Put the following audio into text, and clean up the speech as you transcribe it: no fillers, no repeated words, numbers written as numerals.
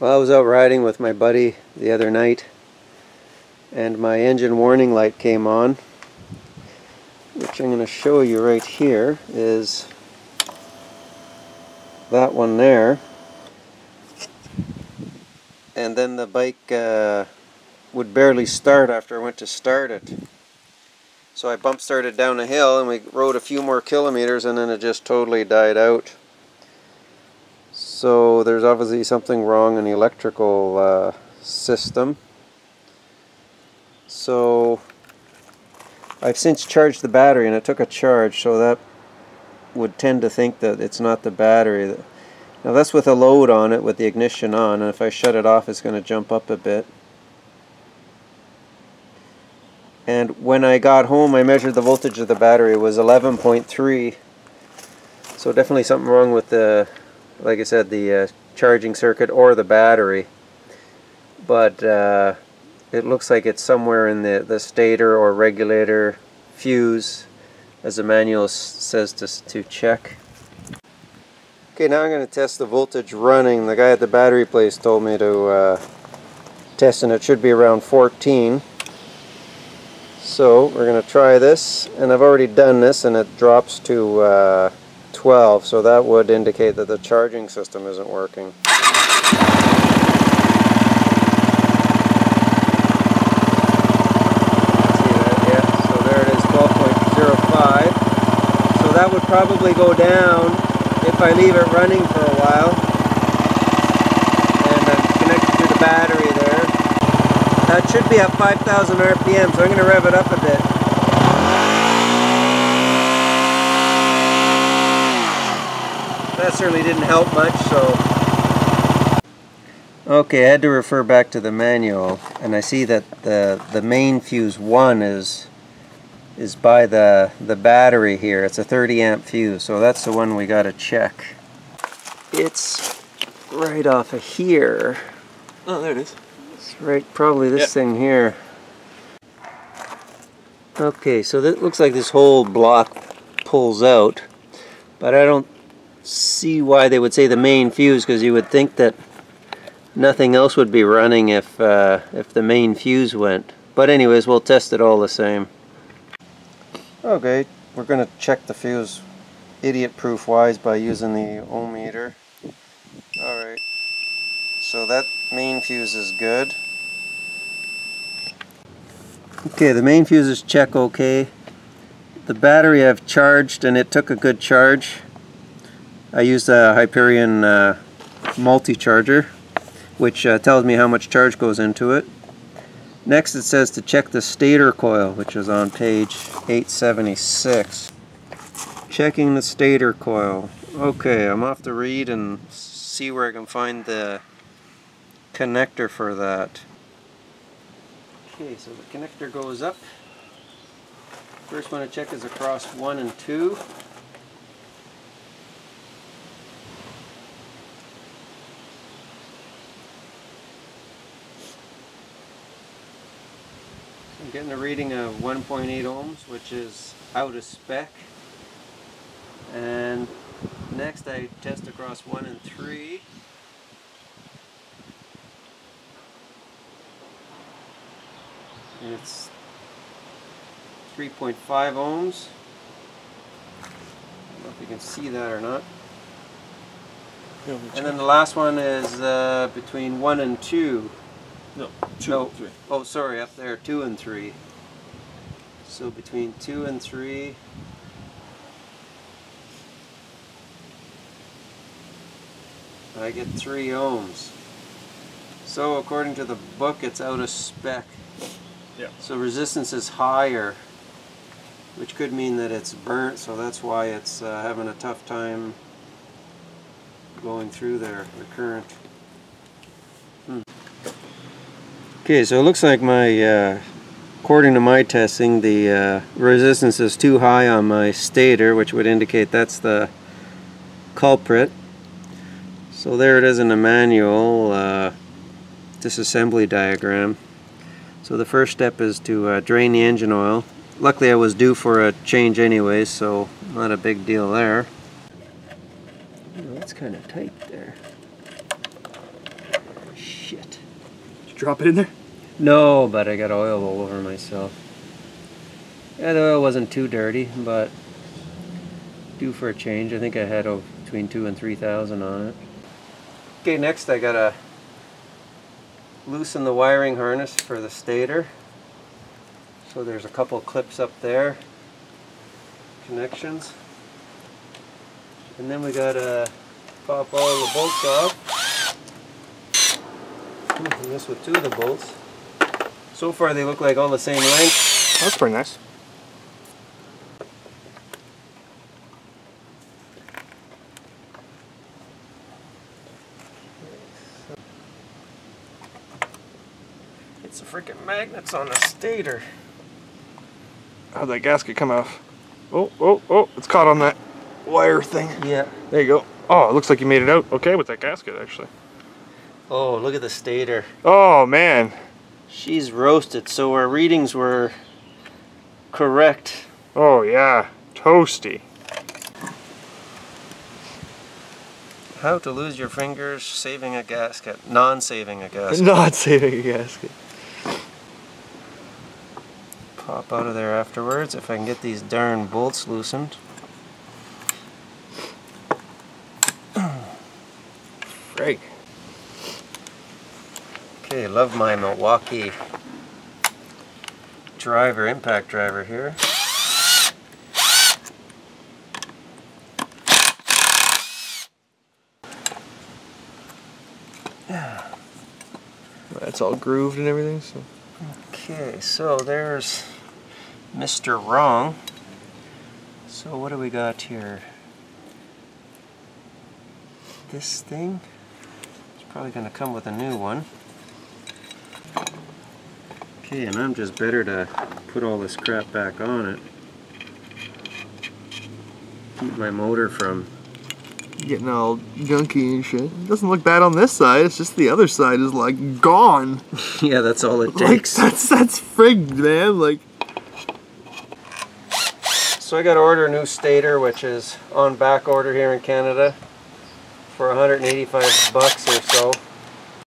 Well, I was out riding with my buddy the other night and my engine warning light came on, which I'm going to show you right here is that one there. And then the bike would barely start after I went to start it. So I bump started down a hill and we rode a few more kilometers and then it just totally died out. So there's obviously something wrong in the electrical system. So I've since charged the battery and it took a charge, so that would tend to think that it's not the battery. Now that's with a load on it, with the ignition on, and if I shut it off it's going to jump up a bit. And when I got home I measured the voltage of the battery. It was 11.3. So definitely something wrong with the, like I said, the charging circuit or the battery. But it looks like it's somewhere in the stator or regulator fuse, as the manual says to check. Okay, now I'm going to test the voltage running. The guy at the battery place told me to test, and it should be around 14. So we're going to try this, and I've already done this and it drops to 12, so that would indicate that the charging system isn't working. So that would probably go down if I leave it running for a while. And I'm connected to the battery there. That should be at 5,000 RPM, so I'm going to rev it up a bit. That certainly didn't help much, so... Okay, I had to refer back to the manual, and I see that the main fuse 1 is by the battery here. It's a 30 amp fuse, so that's the one we got to check. It's right off of here. Oh, there it is. It's right, probably this thing here. Okay, so that looks like this whole block pulls out, but I don't see why they would say the main fuse, because you would think that nothing else would be running if the main fuse went. But anyways, we'll test it all the same. Okay, we're going to check the fuse idiot-proof wise by using the ohm meter. Alright, so that main fuse is good. Okay, the main fuses check okay. The battery I've charged and it took a good charge. I used a Hyperion multi-charger, which tells me how much charge goes into it. Next it says to check the stator coil, which is on page 876. Checking the stator coil. Okay, I'm off to read and see where I can find the connector for that. Okay, so the connector goes up. First one to check is across 1 and 2. I'm getting a reading of 1.8 ohms, which is out of spec. And next I test across 1 and 3. And it's 3.5 ohms. I don't know if you can see that or not. And then the last one is between 1 and 2. No, 2 and 3. Oh, sorry, up there, 2 and 3. So between 2 and 3. I get 3 ohms. So according to the book, it's out of spec. Yeah. So resistance is higher, which could mean that it's burnt, so that's why it's having a tough time going through there, the current. Okay, so it looks like my, according to my testing, the resistance is too high on my stator, which would indicate that's the culprit. So there it is in the manual, disassembly diagram. So the first step is to drain the engine oil. Luckily I was due for a change anyway, so not a big deal there. Oh, that's kind of tight there. drop it in there? No, but I got oil all over myself. Yeah, the oil wasn't too dirty, but due for a change. I think I had between 2,000 and 3,000 on it. Okay, next I gotta loosen the wiring harness for the stator. So there's a couple clips up there, connections. And then we gotta pop all the bolts off. And this with 2 of the bolts. So far they look like all the same length. That's pretty nice. It's the freaking magnets on the stator. How'd that gasket come off? Oh, it's caught on that wire thing. Yeah. There you go. Oh, it looks like you made it out okay with that gasket, actually. Oh, look at the stator. Oh, man. She's roasted, so our readings were correct. Oh, yeah. Toasty. How to lose your fingers saving a gasket. Non-saving a gasket. Not saving a gasket. Pop out of there afterwards if I can get these darn bolts loosened. Great. Okay, love my Milwaukee driver, impact driver here. That's all grooved and everything. So. Okay, so there's Mr. Wrong. So what do we got here? This thing? It's probably going to come with a new one. Okay, and I'm just better to put all this crap back on it. Keep my motor from Getting all junky and shit. It doesn't look bad on this side, it's just the other side is like gone. yeah, that's all it Like, takes. that's frigged, man. Like. So I got to order a new stator, which is on back order here in Canada for 185 bucks or so.